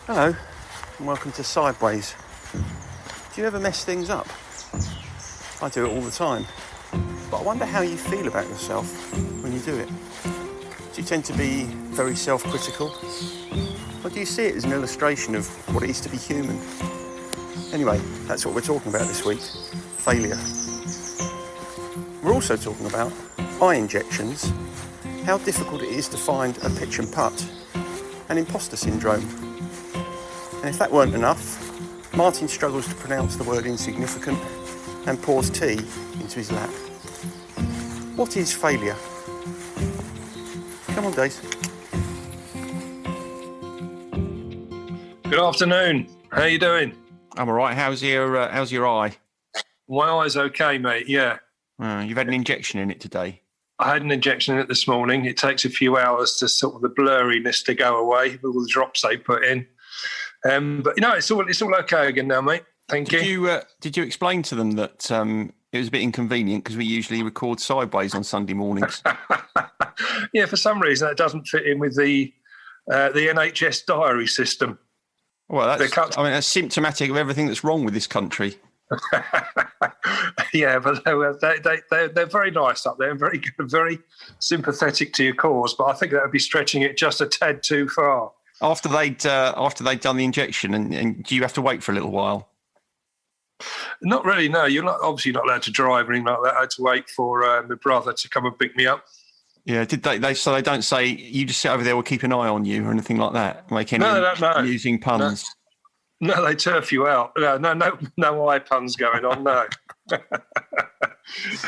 Hello, and welcome to Sideways. Do you ever mess things up? I do it all the time. But I wonder how you feel about yourself when you do it. Do you tend to be very self-critical? Or do you see it as an illustration of what it is to be human? Anyway, that's what we're talking about this week. Failure. We're also talking about eye injections, how difficult it is to find a pitch and putt, and imposter syndrome. And if that weren't enough, Martin struggles to pronounce the word insignificant and pours tea into his lap. What is failure? Come on, Dave. Good afternoon. How you doing? I'm all right. How's your eye? My eye's okay, mate. Yeah. You've had an injection in it today. I had an injection in it this morning. It takes a few hours to sort of the blurriness to go away with all the drops they put in. But it's all okay again now, mate. Thank you. Did you explain to them that it was a bit inconvenient because we usually record Sideways on Sunday mornings? Yeah, for some reason that doesn't fit in with the NHS diary system. Well, that's symptomatic of everything that's wrong with this country. Yeah, but they're very nice up there and very good, very sympathetic to your cause. But I think that would be stretching it just a tad too far. After they'd done the injection, and do you have to wait for a little while? Not really, no. You're obviously not allowed to drive or anything like that. I had to wait for my brother to come and pick me up. Yeah, did they? So they don't say you just sit over there, we'll keep an eye on you or anything like that. Make any amusing puns. No, they turf you out. No eye puns going on. No,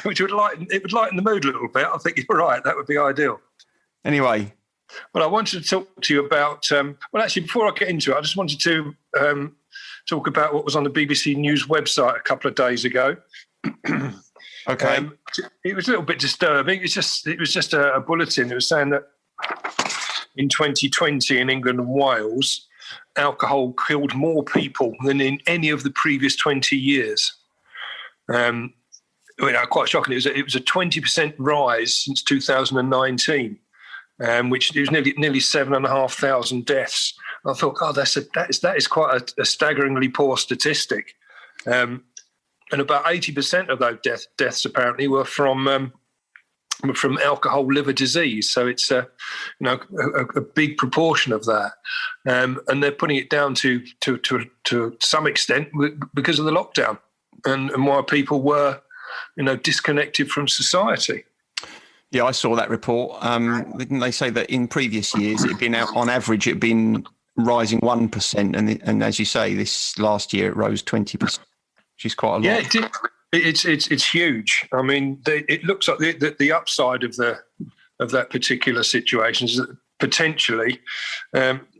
which would lighten the mood a little bit. I think you're right. That would be ideal. Anyway. Well, I wanted to talk to you about. Actually, before I get into it, I just wanted to talk about what was on the BBC News website a couple of days ago. Okay. It was a little bit disturbing. It was just a bulletin. It was saying that in 2020 in England and Wales, alcohol killed more people than in any of the previous 20 years. Quite shocking. It was a 20% rise since 2019. Which is nearly 7,500 deaths. I thought, God, that is quite a staggeringly poor statistic. And about 80% of those deaths apparently were from alcohol liver disease. So it's a big proportion of that, and they're putting it down to some extent because of the lockdown and why people were disconnected from society. Yeah, I saw that report. Didn't they say that in previous years it'd been on average it'd been rising 1%, and as you say, this last year it rose 20%, which is quite a lot. Yeah, it did. It's huge. I mean, it looks like the upside of that particular situation is that potentially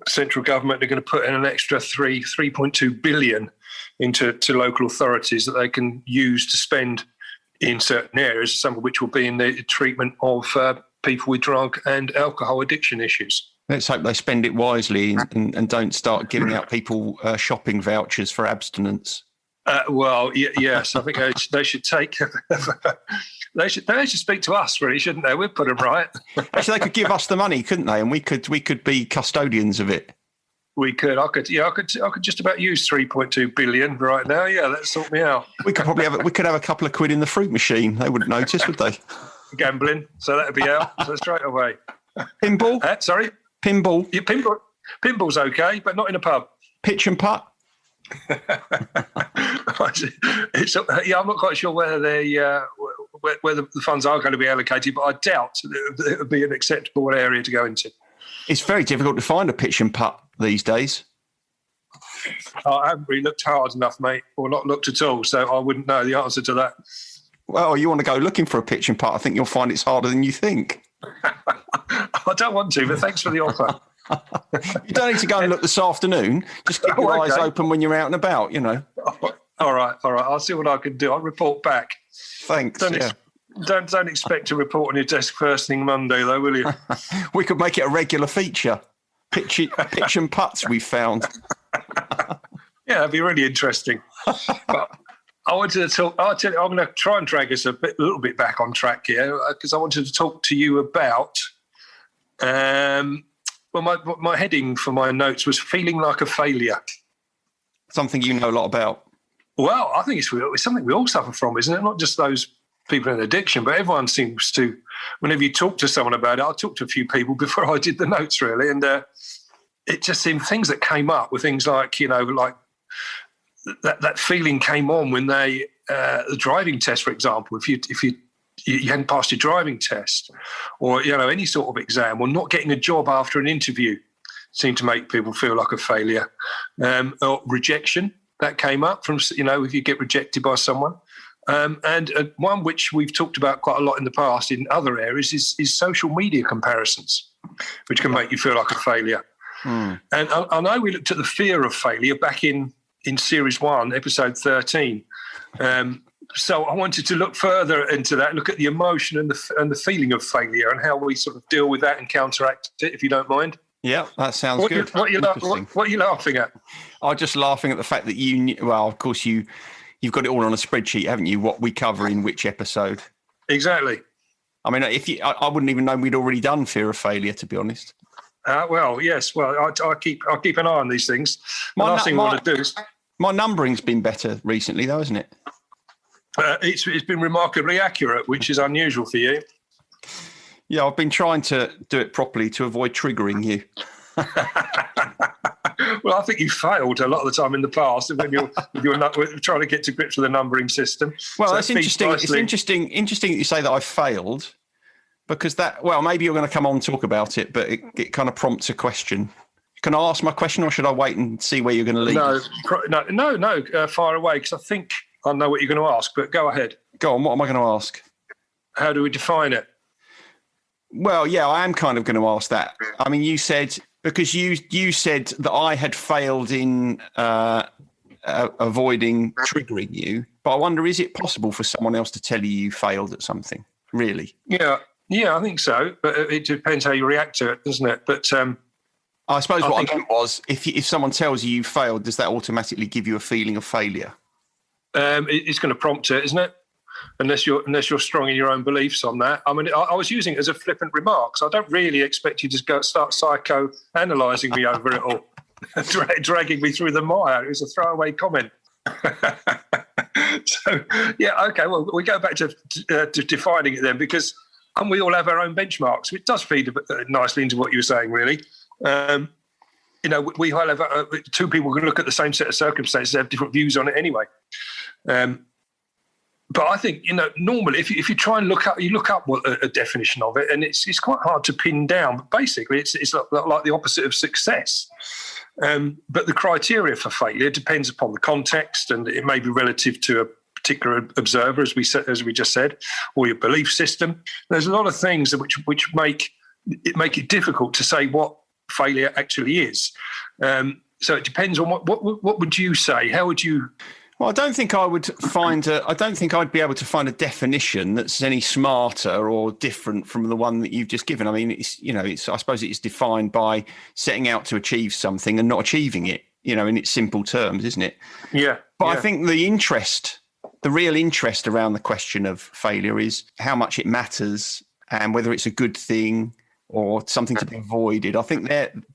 central government are going to put in an extra 3.2 billion into local authorities that they can use to spend in certain areas, some of which will be in the treatment of people with drug and alcohol addiction issues. Let's hope they spend it wisely and don't start giving out people shopping vouchers for abstinence. Yes, I think they should take. They should speak to us, really, shouldn't they? We'd put them right. Actually, they could give us the money, couldn't they? And we could be custodians of it. We could. I could just about use 3.2 billion right now. Yeah, that'd sort me out. We could probably have a couple of quid in the fruit machine. They wouldn't notice, would they? Gambling, so that'd be out. So straight away. Pinball. Sorry. Pinball. Yeah, pinball's okay, but not in a pub. Pitch and putt. I'm not quite sure where the funds are going to be allocated, but I doubt it would be an acceptable area to go into. It's very difficult to find a pitch and putt these days. I haven't really looked hard enough, mate, or not looked at all, so I wouldn't know the answer to that. Well, you want to go looking for a pitch and putt, I think you'll find it's harder than you think. I don't want to, but thanks for the offer. You don't need to go and look this afternoon. Just keep your eyes open when you're out and about, All right. I'll see what I can do. I'll report back. Thanks. Don't expect to report on your desk first thing Monday, though, will you? We could make it a regular feature. Pitch and putts we've found. Yeah, that'd be really interesting. But I wanted to talk. I'm going to try and drag us a little bit back on track here because I wanted to talk to you about my heading for my notes was feeling like a failure. Something you know a lot about. Well, I think it's something we all suffer from, isn't it? Not just those people in addiction, but everyone seems to. Whenever you talk to someone about it, I talked to a few people before I did the notes, really, and it just seemed things that came up were things like, like that feeling came on when the driving test, for example, if you hadn't passed your driving test, or any sort of exam, or not getting a job after an interview, seemed to make people feel like a failure. Or rejection, that came up from if you get rejected by someone. And one which we've talked about quite a lot in the past in other areas is social media comparisons, which can make you feel like a failure. And I know we looked at the fear of failure back in Series 1, Episode 13. So I wanted to look further into that, look at the emotion and the feeling of failure and how we sort of deal with that and counteract it, if you don't mind. Yeah, that sounds good. What are you laughing at? I'm just laughing at the fact that of course you've got it all on a spreadsheet, haven't you? What we cover in which episode. Exactly. I mean, I wouldn't even know we'd already done fear of failure, to be honest. Well, yes. Well, I keep an eye on these things. The last thing I want to do is... My numbering's been better recently, though, hasn't it? It's been remarkably accurate, which is unusual for you. Yeah, I've been trying to do it properly to avoid triggering you. Well, I think you failed a lot of the time in the past when you're trying to get to grips with the numbering system. Well, that's interesting. It's interesting that you say that I failed, because maybe you're going to come on and talk about it, but it kind of prompts a question. Can I ask my question, or should I wait and see where you're going to lead? No. Fire away, because I think I know what you're going to ask. But go ahead. Go on. What am I going to ask? How do we define it? Well, yeah, I am kind of going to ask that. I mean, you said that I had failed in avoiding triggering you, but I wonder, is it possible for someone else to tell you failed at something? Really? Yeah, I think so. But it depends how you react to it, doesn't it? But I suppose what I meant was, if someone tells you failed, does that automatically give you a feeling of failure? It's going to prompt it, isn't it? Unless you're strong in your own beliefs on that. I mean, I was using it as a flippant remark, so I don't really expect you to start psycho-analysing me over it all, dragging me through the mire. It was a throwaway comment. So, yeah, okay, well, we go back to defining it then, because we all have our own benchmarks. It does feed nicely into what you were saying, really. We all have two people can look at the same set of circumstances, have different views on it anyway. But I think, normally if you try and look up what a definition of it, and it's quite hard to pin down. But basically, it's like the opposite of success. But the criteria for failure depends upon the context, and it may be relative to a particular observer, as we just said, or your belief system. There's a lot of things which make it difficult to say what failure actually is. So it depends on what would you say? How would you? Well, I don't think I'd be able to find a definition that's any smarter or different from the one that you've just given. I mean, I suppose it's defined by setting out to achieve something and not achieving it, in its simple terms, isn't it? Yeah. But I think the real interest around the question of failure is how much it matters and whether it's a good thing or something to be avoided. I think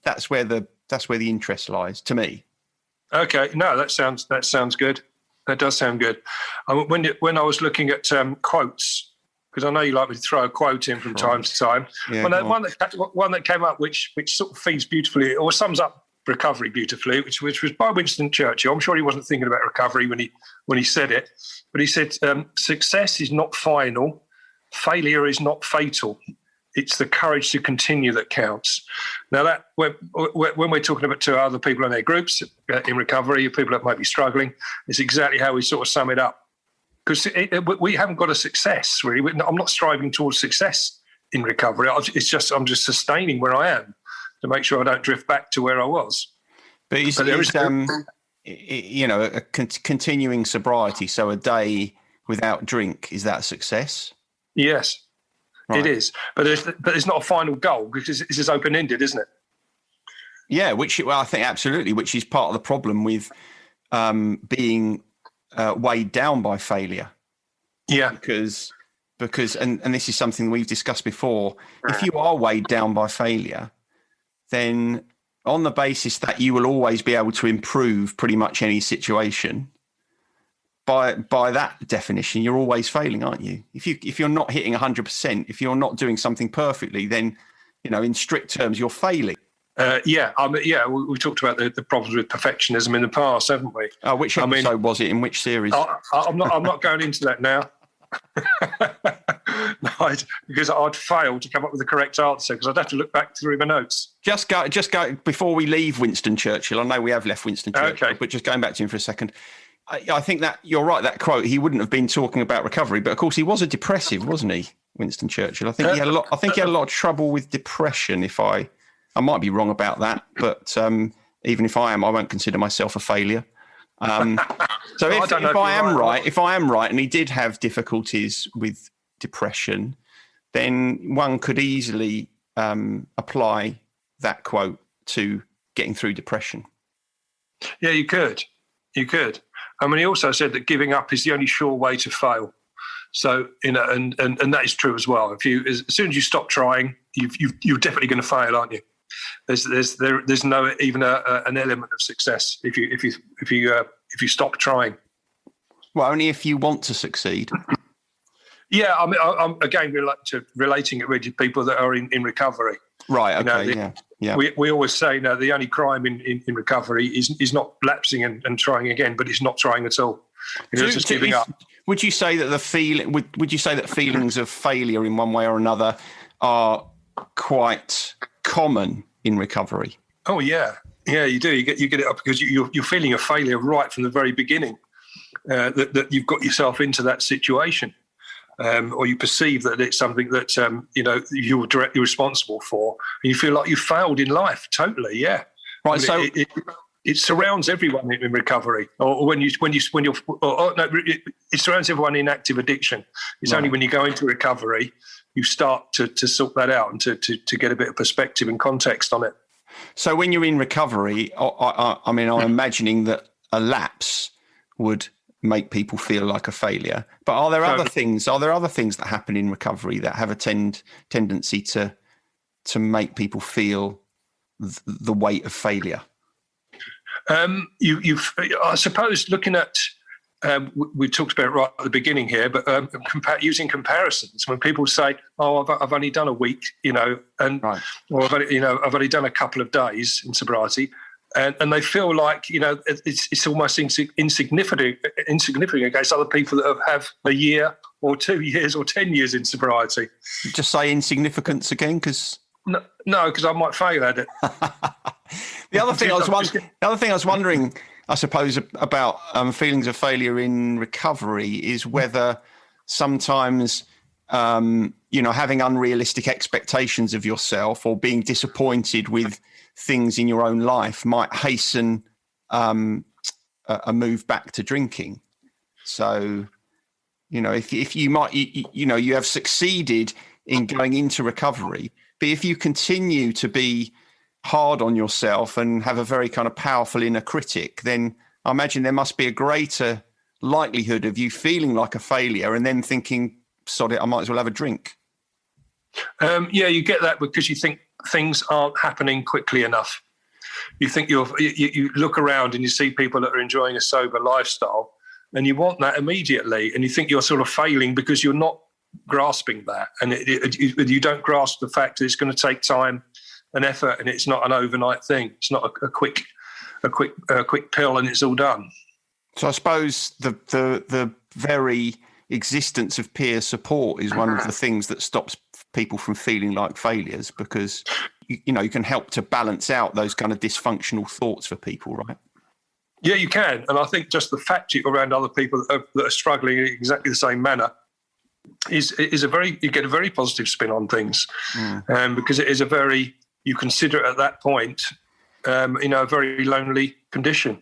that's where the interest lies, to me. Okay. No, that sounds good. That does sound good. When I was looking at quotes, because I know you like me to throw a quote in from time to time. Yeah, one that came up, which sort of feeds beautifully or sums up recovery beautifully, which was by Winston Churchill. I'm sure he wasn't thinking about recovery when he said it, but he said, "Success is not final, failure is not fatal. It's the courage to continue that counts." Now, that when we're talking about to other people in their groups in recovery, people that might be struggling, it's exactly how we sort of sum it up. Because we haven't got a success, really. I'm not striving towards success in recovery. I'm just sustaining where I am to make sure I don't drift back to where I was. But a continuing sobriety, so a day without drink, is that a success? Yes. Right. It is, but it's not a final goal because it's just open-ended, isn't it? Yeah, I think absolutely, which is part of the problem with being weighed down by failure. Yeah, because and this is something we've discussed before. If you are weighed down by failure, then on the basis that you will always be able to improve pretty much any situation, by that definition, you're always failing, aren't you? If you're not hitting 100%, if you're not doing something perfectly, then, in strict terms, you're failing. We talked about the problems with perfectionism in the past, haven't we? Which episode was it? In which series? I'm not going into that now. No, because I'd fail to come up with the correct answer, because I'd have to look back through my notes. Just go before we leave Winston Churchill. I know we have left Winston Churchill, but just going back to him for a second. I think that you're right. That quote, he wouldn't have been talking about recovery, but of course he was a depressive, wasn't he, Winston Churchill? I think he had a lot of trouble with depression. If I might be wrong about that, but even if I am, I won't consider myself a failure. So if I am right, and he did have difficulties with depression, then one could easily apply that quote to getting through depression. Yeah, you could. I mean, he also said that giving up is the only sure way to fail. So, and that is true as well. As soon as you stop trying, you're definitely going to fail, aren't you? There's no even an element of success if you stop trying. Well, only if you want to succeed. Yeah, I'm again relating it with people that are in recovery. Right. Okay. Yeah. We always say the only crime in recovery is not lapsing and trying again, but it's not trying at all. It's just giving up. Would you say that feelings of failure in one way or another are quite common in recovery? Oh yeah, you do. You get it up because you're feeling a failure right from the very beginning. That you've got yourself into that situation. Or you perceive that it's something that you're directly responsible for, and you feel like you failed in life totally. Yeah, right. I mean, so it surrounds everyone in recovery, it surrounds everyone in active addiction. It's only when you go into recovery you start to sort that out and to get a bit of perspective and context on it. So when you're in recovery, I'm imagining that a lapse would make people feel like a failure. But are there other things? Are there other things that happen in recovery that have a tendency to make people feel the weight of failure? I suppose looking at we talked about it right at the beginning here, but using comparisons when people say, "Oh, I've only done a week," and right. Or I've only done a couple of days in sobriety. And they feel like, it's almost insignificant against other people that have a year or 2 years or 10 years in sobriety. Just say insignificance again, because no, because I might fail at it. The other thing I was wondering, I suppose, about feelings of failure in recovery is whether sometimes, having unrealistic expectations of yourself or being disappointed with things in your own life might hasten a move back to drinking. So, if you have succeeded in going into recovery, but if you continue to be hard on yourself and have a very kind of powerful inner critic, then I imagine there must be a greater likelihood of you feeling like a failure and then thinking, sod it, I might as well have a drink. You get that because you think things aren't happening quickly enough. You think you look around and you see people that are enjoying a sober lifestyle and you want that immediately, and you think you're sort of failing because you're not grasping that, and you don't grasp the fact that it's going to take time and effort, and it's not an overnight thing. It's not a quick pill and it's all done. So I suppose the very existence of peer support is one of the things that stops people from feeling like failures, because you can help to balance out those kind of dysfunctional thoughts for people, right? Yeah, you can. And I think just the fact you're around other people that are struggling in exactly the same manner you get a very positive spin on things, because it is you consider it at that point, a very lonely condition.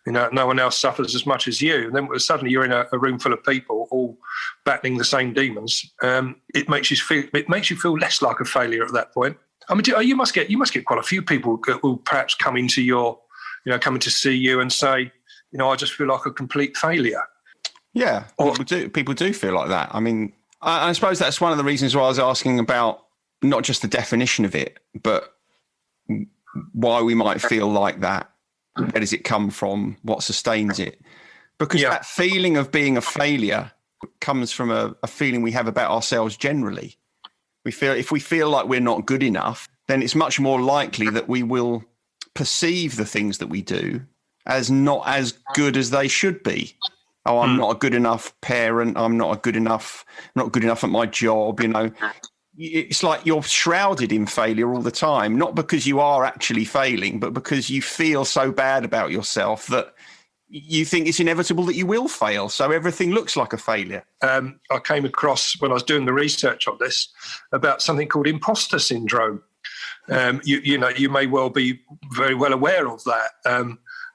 No one else suffers as much as you. And then suddenly you're in a room full of people all battling the same demons. It makes you feel less like a failure at that point. I mean, you must get quite a few people who will perhaps coming to see you and say, I just feel like a complete failure. Yeah, people do feel like that. I mean, I suppose that's one of the reasons why I was asking about not just the definition of it, but why we might feel like that. Where does it come from? What sustains it? Because that feeling of being a failure comes from a feeling we have about ourselves generally. If we feel like we're not good enough, then it's much more likely that we will perceive the things that we do as not as good as they should be. Oh, I'm not a good enough parent. I'm not good enough at my job. It's like you're shrouded in failure all the time, not because you are actually failing, but because you feel so bad about yourself that you think it's inevitable that you will fail. So everything looks like a failure. I came across, when I was doing the research on this, about something called imposter syndrome. You may well be very well aware of that.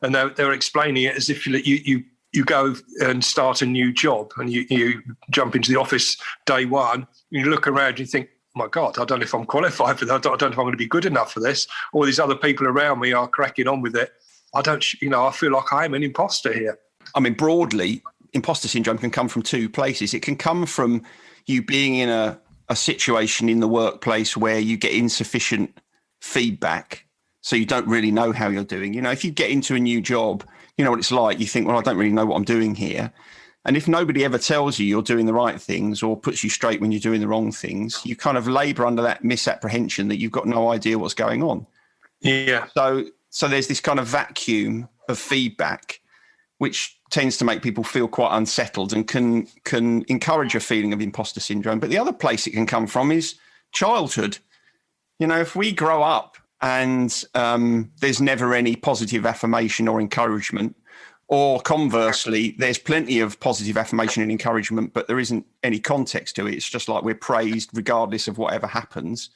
And they're explaining it as if you go and start a new job and you jump into the office day one, you look around and you think, oh my God, I don't know if I'm qualified for that. I don't know if I'm going to be good enough for this. All these other people around me are cracking on with it. I feel like I am an imposter here. I mean, broadly, imposter syndrome can come from two places. It can come from you being in a situation in the workplace where you get insufficient feedback, so you don't really know how you're doing. If you get into a new job, you know what it's like. You think, well, I don't really know what I'm doing here. And if nobody ever tells you you're doing the right things or puts you straight when you're doing the wrong things, you kind of labour under that misapprehension that you've got no idea what's going on. Yeah. So there's this kind of vacuum of feedback, which tends to make people feel quite unsettled and can encourage a feeling of imposter syndrome. But the other place it can come from is childhood. If we grow up and there's never any positive affirmation or encouragement, or conversely, there's plenty of positive affirmation and encouragement, but there isn't any context to it. It's just like we're praised regardless of whatever happens.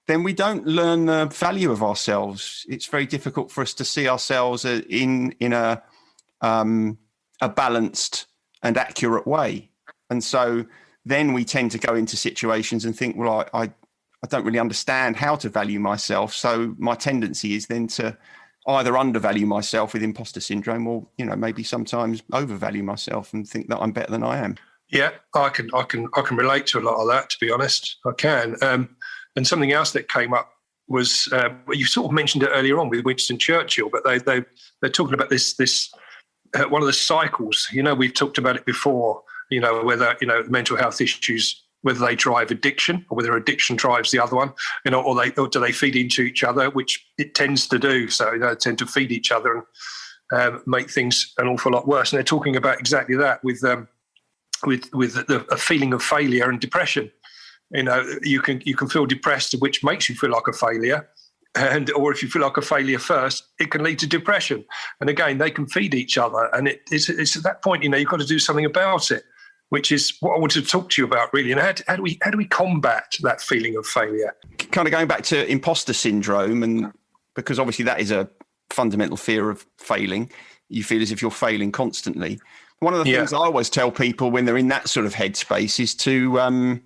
Then we don't learn the value of ourselves. It's very difficult for us to see ourselves in a balanced and accurate way. And so then we tend to go into situations and think, well, I don't really understand how to value myself. So my tendency is then to either undervalue myself with imposter syndrome or, maybe sometimes overvalue myself and think that I'm better than I am. Yeah, I can relate to a lot of that, to be honest. I can. And something else that came up was, you sort of mentioned it earlier on with Winston Churchill, but they're talking about this one of the cycles. We've talked about it before, whether, mental health issues, whether they drive addiction or whether addiction drives the other one, or do they feed into each other, which it tends to do. So, they tend to feed each other and make things an awful lot worse. And they're talking about exactly that with a feeling of failure and depression. You can feel depressed, which makes you feel like a failure. Or if you feel like a failure first, it can lead to depression. And again, they can feed each other. And it's at that point, you've got to do something about it, which is what I wanted to talk to you about, really. And how do we combat that feeling of failure? Kind of going back to imposter syndrome, and because obviously that is a fundamental fear of failing. You feel as if you're failing constantly. One of the things I always tell people when they're in that sort of headspace is to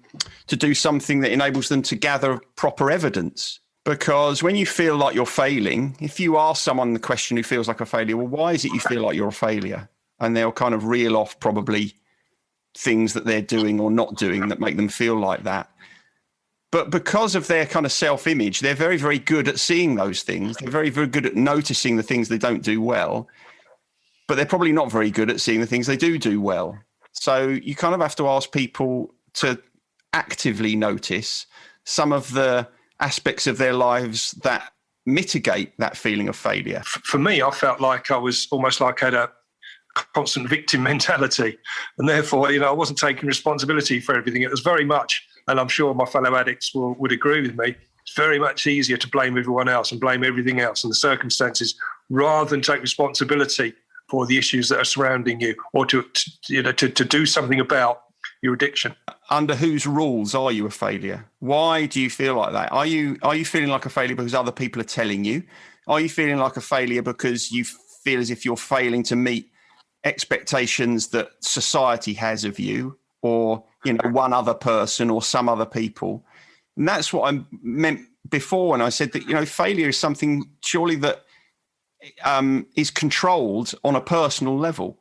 do something that enables them to gather proper evidence. Because when you feel like you're failing, if you ask someone the question who feels like a failure, well, why is it you feel like you're a failure? And they'll kind of reel off probably things that they're doing or not doing that make them feel like that. But because of their kind of self-image, they're very, very good at seeing those things. They're very, very good at noticing the things they don't do well. But they're probably not very good at seeing the things they do well. So you kind of have to ask people to actively notice some of the aspects of their lives that mitigate that feeling of failure. For me, I felt like I was almost like I had a constant victim mentality. And therefore, I wasn't taking responsibility for everything. It was very much, and I'm sure my fellow addicts would agree with me, it's very much easier to blame everyone else and blame everything else and the circumstances rather than take responsibility for the issues that are surrounding you, or to do something about your addiction. Under whose rules are you a failure? Why do you feel like that? Are you feeling like a failure because other people are telling you? Are you feeling like a failure because you feel as if you're failing to meet expectations that society has of you, or one other person or some other people? And that's what I meant before when I said that failure is something surely that is controlled on a personal level.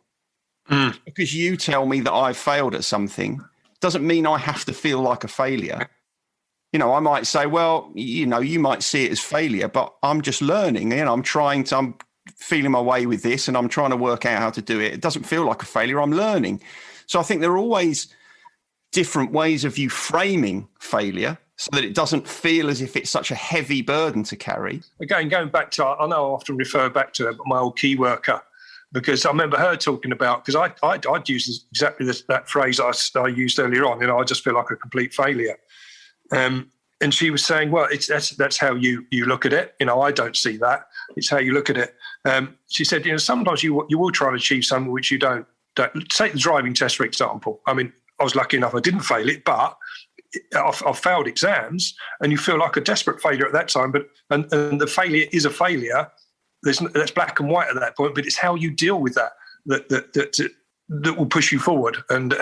Because you tell me that I've failed at something doesn't mean I have to feel like a failure. I might say, well, you might see it as failure, but I'm just learning. I'm feeling my way with this and I'm trying to work out how to do it. It doesn't feel like a failure. I'm learning. So I think there are always different ways of you framing failure so that it doesn't feel as if it's such a heavy burden to carry. Again, going back to, I know I often refer back to my old key worker, because I remember her talking about, because I'd use exactly that phrase I used earlier on, I just feel like a complete failure. And she was saying, well, that's how you look at it. I don't see that. It's how you look at it. She said, sometimes you will try to achieve something which you don't. Take the driving test, for example. I mean, I was lucky enough I didn't fail it, but I've failed exams, and you feel like a desperate failure at that time. But and the failure is a failure. That's black and white at that point. But it's how you deal with that will push you forward, and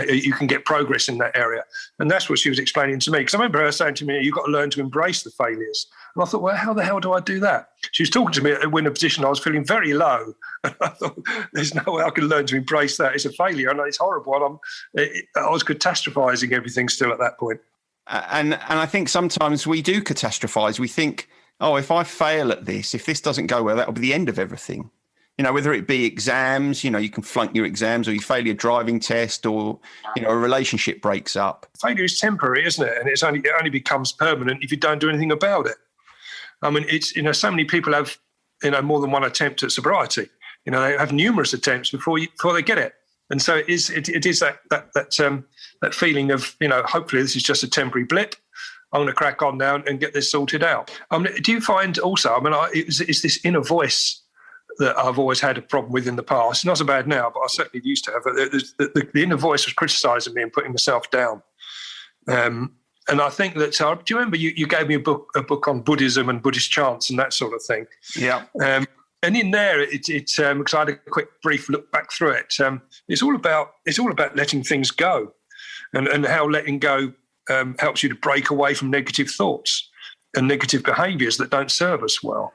you can get progress in that area. And that's what she was explaining to me. Because I remember her saying to me, "You've got to learn to embrace the failures." And I thought, well, how the hell do I do that? She was talking to me in a position I was feeling very low. And I thought, there's no way I can learn to embrace that. It's a failure, and it's horrible. And I was catastrophizing everything still at that point. And I think sometimes we do catastrophize. We think, oh, if I fail at this, if this doesn't go well, that'll be the end of everything. Whether it be exams, you can flunk your exams, or you fail your driving test, or, a relationship breaks up. Failure is temporary, isn't it? And it only becomes permanent if you don't do anything about it. I mean, it's, so many people have, more than one attempt at sobriety. They have numerous attempts before they get it. And so it is that feeling of, hopefully this is just a temporary blip. I'm going to crack on now and get this sorted out. Do you find also, it's this inner voice that I've always had a problem with in the past. It's not so bad now, but I certainly used to have. The inner voice was criticising me and putting myself down. And I think that, do you remember you gave me a book on Buddhism and Buddhist chants and that sort of thing? Yeah. And in there, because I had a quick brief look back through it, it's all about letting things go, and how letting go helps you to break away from negative thoughts and negative behaviours that don't serve us well.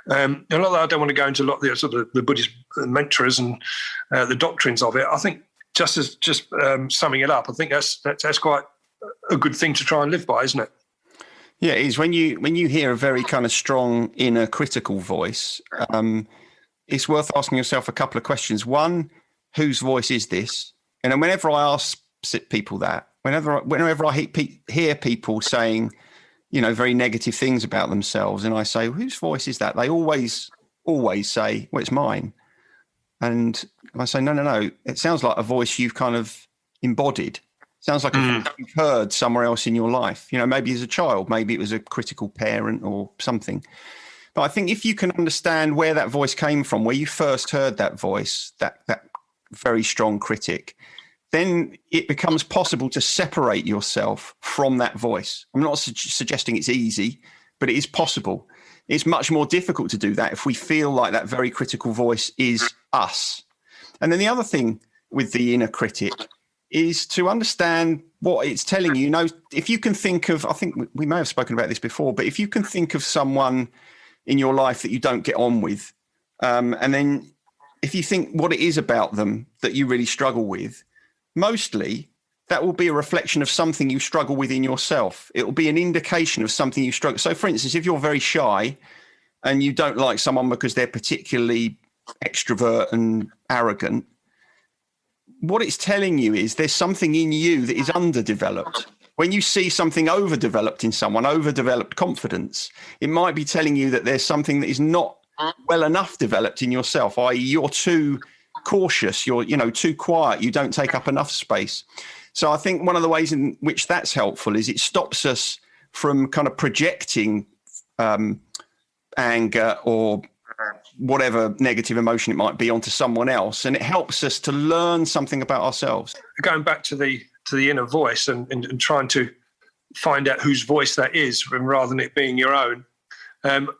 And although I don't want to go into a lot of the sort of the Buddhist mantras and the doctrines of it, I think just summing it up, I think that's quite a good thing to try and live by, isn't it? Yeah, it is. When you hear a very kind of strong inner critical voice, it's worth asking yourself a couple of questions. One, whose voice is this? And then whenever I ask people that, whenever I hear people saying, very negative things about themselves, and I say, whose voice is that? They always say, well, it's mine. And I say, no, it sounds like a voice you've kind of embodied. It sounds like a voice you've heard somewhere else in your life. Maybe as a child, maybe it was a critical parent or something. But I think if you can understand where that voice came from, where you first heard that voice, that very strong critic, then it becomes possible to separate yourself from that voice. I'm not suggesting it's easy, but it is possible. It's much more difficult to do that if we feel like that very critical voice is us. And then the other thing with the inner critic is to understand what it's telling you. If you can think of, I think we may have spoken about this before, but if you can think of someone in your life that you don't get on with, and then if you think what it is about them that you really struggle with, mostly that will be a reflection of something you struggle with in yourself. It will be an indication of something you struggle. So, for instance, if you're very shy and you don't like someone because they're particularly extrovert and arrogant, what it's telling you is there's something in you that is underdeveloped. When you see something overdeveloped in someone, overdeveloped confidence, it might be telling you that there's something that is not well enough developed in yourself, i.e. you're too cautious, you're too quiet, you don't take up enough space. So I think one of the ways in which that's helpful is it stops us from kind of projecting anger or whatever negative emotion it might be onto someone else, and it helps us to learn something about ourselves. Going back to the inner voice and trying to find out whose voice that is, rather than it being your own.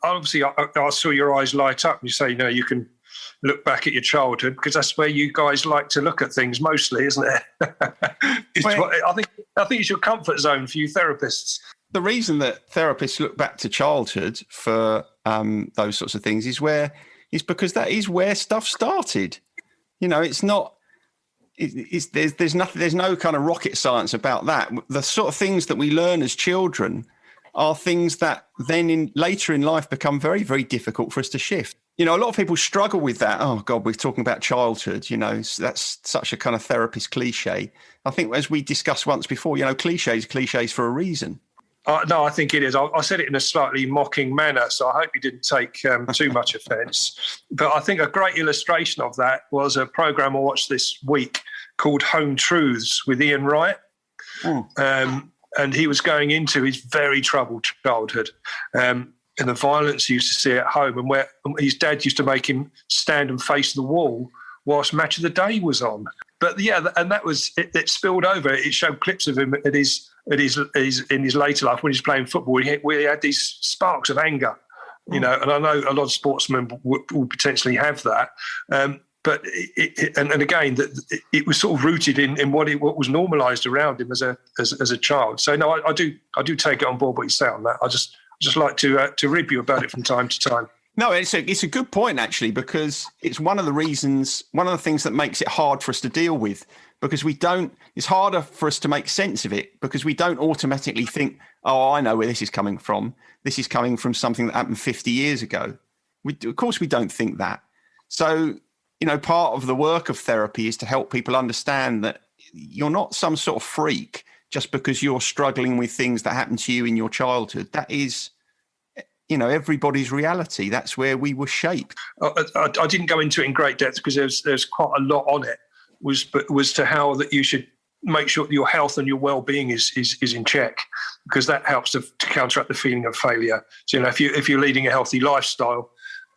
Obviously, I saw your eyes light up and you say, you can look back at your childhood, because that's where you guys like to look at things mostly, isn't it? I think it's your comfort zone for you therapists. The reason that therapists look back to childhood for those sorts of things is because that is where stuff started. It's not there's no kind of rocket science about that. The sort of things that we learn as children are things that then later in life become very, very difficult for us to shift. A lot of people struggle with that. Oh God, we're talking about childhood, that's such a kind of therapist cliche. I think as we discussed once before, cliches for a reason. No, I think it is. I said it in a slightly mocking manner, so I hope you didn't take too much offence. But I think a great illustration of that was a programme I watched this week called Home Truths with Ian Wright. And he was going into his very troubled childhood and the violence he used to see at home, and where his dad used to make him stand and face the wall whilst Match of the Day was on. But yeah, and that was it spilled over. It showed clips of him in his later life when he's playing football. Where he had these sparks of anger, and I know a lot of sportsmen will potentially have that. But again, it was sort of rooted in what was normalised around him as a child. So no, I do take it on board what you say on that. I just like to rib you about it from time to time. No, it's a good point actually, because it's one of the things that makes it hard for us to deal with, because it's harder for us to make sense of it because we don't automatically think, oh, I know where this is coming from. This is coming from something that happened 50 years ago. Of course, we don't think that. So, part of the work of therapy is to help people understand that you're not some sort of freak just because you're struggling with things that happened to you in your childhood. That is, everybody's reality. That's where we were shaped. I didn't go into it in great depth because there's quite a lot on it. Was to how that you should make sure that your health and your well-being is in check, because that helps to counteract the feeling of failure. So if you're leading a healthy lifestyle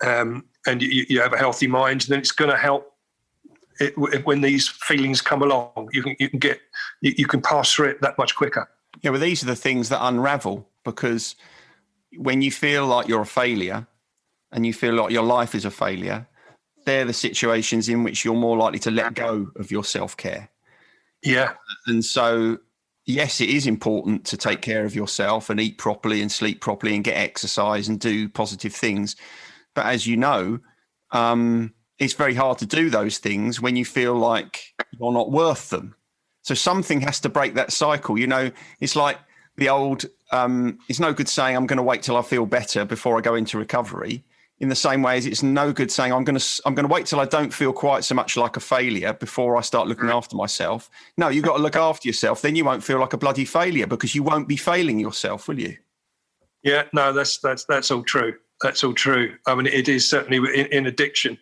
and you have a healthy mind, then it's going to help when these feelings come along. You can pass through it that much quicker. Yeah, well, these are the things that unravel, because when you feel like you're a failure and you feel like your life is a failure, they're the situations in which you're more likely to let go of your self-care. Yeah. And so, yes, it is important to take care of yourself and eat properly and sleep properly and get exercise and do positive things. But as you know, it's very hard to do those things when you feel like you're not worth them. So something has to break that cycle. It's like the old, it's no good saying I'm going to wait till I feel better before I go into recovery. In the same way as it's no good saying I'm going to wait till I don't feel quite so much like a failure before I start looking after myself. No, you've got to look after yourself. Then you won't feel like a bloody failure, because you won't be failing yourself, will you? Yeah, no, that's all true. That's all true. I mean, it is certainly in addiction.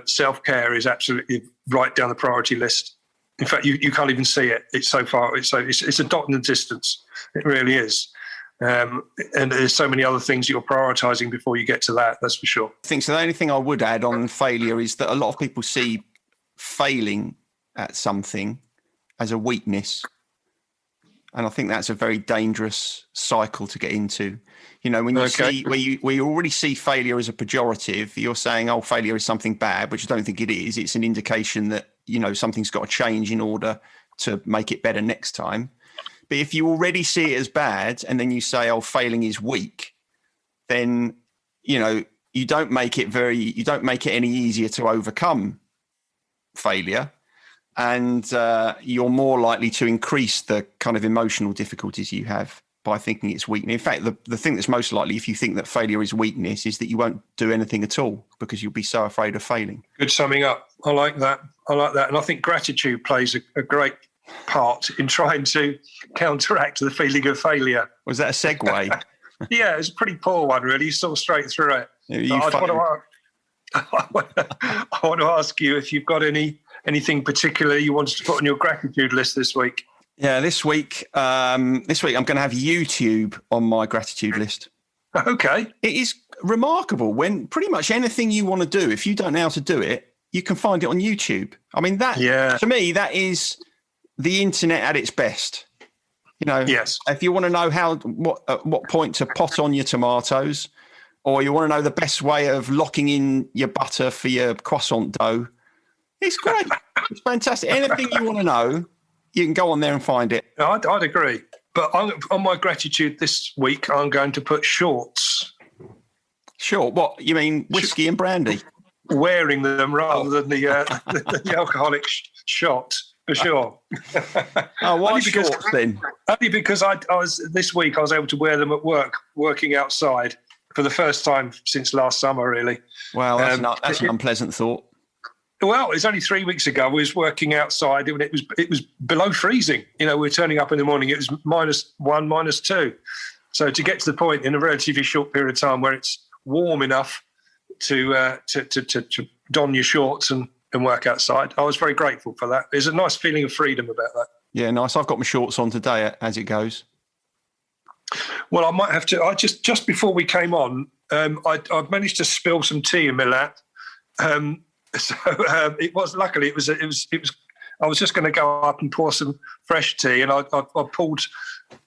Self-care is absolutely right down the priority list. In fact, you can't even see it. It's so far. It's a dot in the distance. It really is. And there's so many other things you're prioritising before you get to that. That's for sure. I think so. The only thing I would add on failure is that a lot of people see failing at something as a weakness, and I think that's a very dangerous cycle to get into. When you see where you already see failure as a pejorative, you're saying, "Oh, failure is something bad," which I don't think it is. It's an indication that something's got to change in order to make it better next time. But if you already see it as bad and then you say, oh, failing is weak, then, you don't make it any easier to overcome failure. And you're more likely to increase the kind of emotional difficulties you have by thinking it's weakness. In fact, the thing that's most likely, if you think that failure is weakness, is that you won't do anything at all because you'll be so afraid of failing. Good summing up. I like that. And I think gratitude plays a great part in trying to counteract the feeling of failure. Was that a segue? Yeah, it's a pretty poor one, really. You saw straight through it. I want to ask you if you've got anything particular you wanted to put on your gratitude list this week. Yeah, this week I'm going to have YouTube on my gratitude list. Okay. It is remarkable when pretty much anything you want to do, if you don't know how to do it, you can find it on YouTube. I mean, to me, that is the internet at its best. Yes. If you want to know at what point to pot on your tomatoes, or you want to know the best way of locking in your butter for your croissant dough, it's great. It's fantastic. Anything you want to know, you can go on there and find it. I'd agree. But on my gratitude this week, I'm going to put shorts. Short? What? You mean whiskey and brandy? wearing them rather than the alcoholic shot, for sure. Oh, why shorts then? Only because I was this week I was able to wear them at work, working outside for the first time since last summer, really. Well, that's an unpleasant thought. Well, it's only 3 weeks ago. I was working outside and it was below freezing. You know, we were turning up in the morning. It was -1, -2. So to get to the point in a relatively short period of time where it's warm enough to don your shorts and work outside, I was very grateful for that. There's a nice feeling of freedom about that. Yeah, nice. I've got my shorts on today as it goes. Well, I might have to. I just before we came on, I managed to spill some tea in my lap. It was luckily it was. I was just going to go up and pour some fresh tea, and I pulled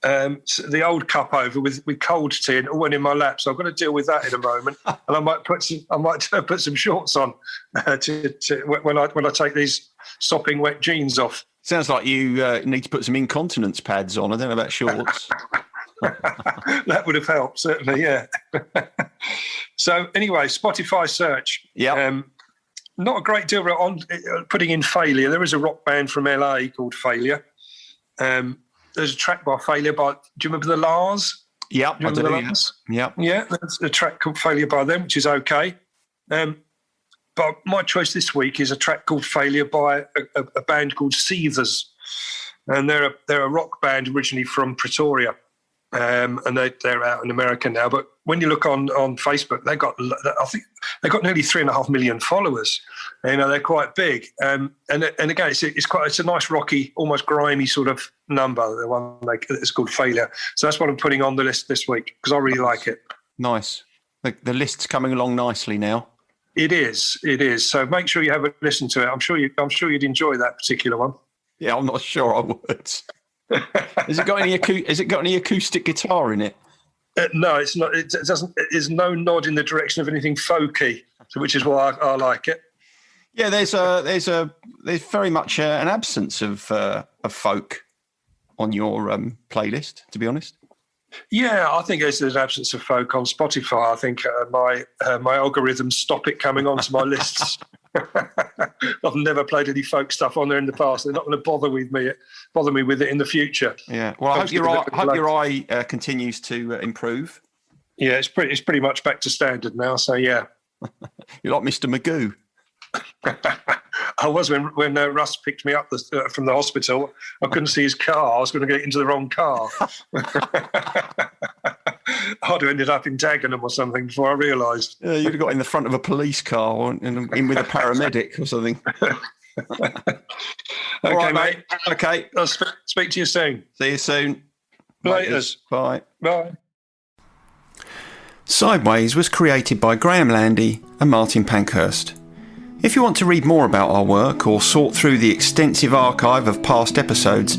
the old cup over with cold tea, and it all went in my lap. So I've got to deal with that in a moment, and I might put some shorts on when I take these sopping wet jeans off. Sounds like you need to put some incontinence pads on. I don't know about shorts. That would have helped, certainly. Yeah. So anyway, Spotify search. Yeah. Not a great deal on putting in Failure. There is a rock band from LA called Failure. There's a track by Failure by. Do you remember the Lars? Yeah, I do. Yeah. Yeah, there's a track called Failure by them, which is okay. But my choice this week is a track called Failure by a band called Seethers, and they're a rock band originally from Pretoria, and they're out in America now. But when you look on Facebook, I think they've got nearly 3.5 million followers. You know, they're quite big. And again, it's a nice rocky, almost grimy sort of number. The one it's called Failure. So that's what I'm putting on the list this week because I really like it. Nice. The list's coming along nicely now. It is. So make sure you have a listen to it. I'm sure you'd enjoy that particular one. Yeah, I'm not sure I would. Has it got any acoustic guitar in it? No, it's not. It doesn't. There's no nod in the direction of anything folky, which is why I like it. Yeah, there's very much an absence of folk on your playlist, to be honest. Yeah, I think there's an absence of folk on Spotify. I think my algorithms stop it coming onto my lists. I've never played any folk stuff on there in the past. They're not going to bother me with it in the future. Yeah. Well, I hope your eye continues to improve. Yeah, it's pretty much back to standard now. So yeah. You're like Mr. Magoo. I was when Russ picked me up from the hospital. I couldn't see his car. I was going to get into the wrong car. I'd have ended up in Dagenham or something before I realised. Yeah, you'd have got in the front of a police car or in with a paramedic or something. Okay, right, mate. Okay. I'll speak to you soon. See you soon. Later. Bye. Bye. Sideways was created by Graham Landy and Martin Pankhurst. If you want to read more about our work or sort through the extensive archive of past episodes,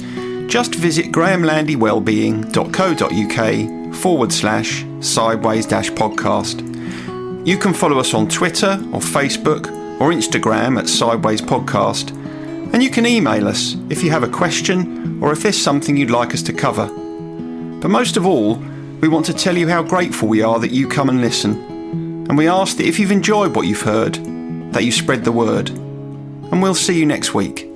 just visit grahamlandywellbeing.co.uk/sideways-podcast. You can follow us on Twitter or Facebook or Instagram at Sideways Podcast, and you can email us if you have a question or if there's something you'd like us to cover. But most of all, we want to tell you how grateful we are that you come and listen, and we ask that if you've enjoyed what you've heard, that you spread the word. And we'll see you next week.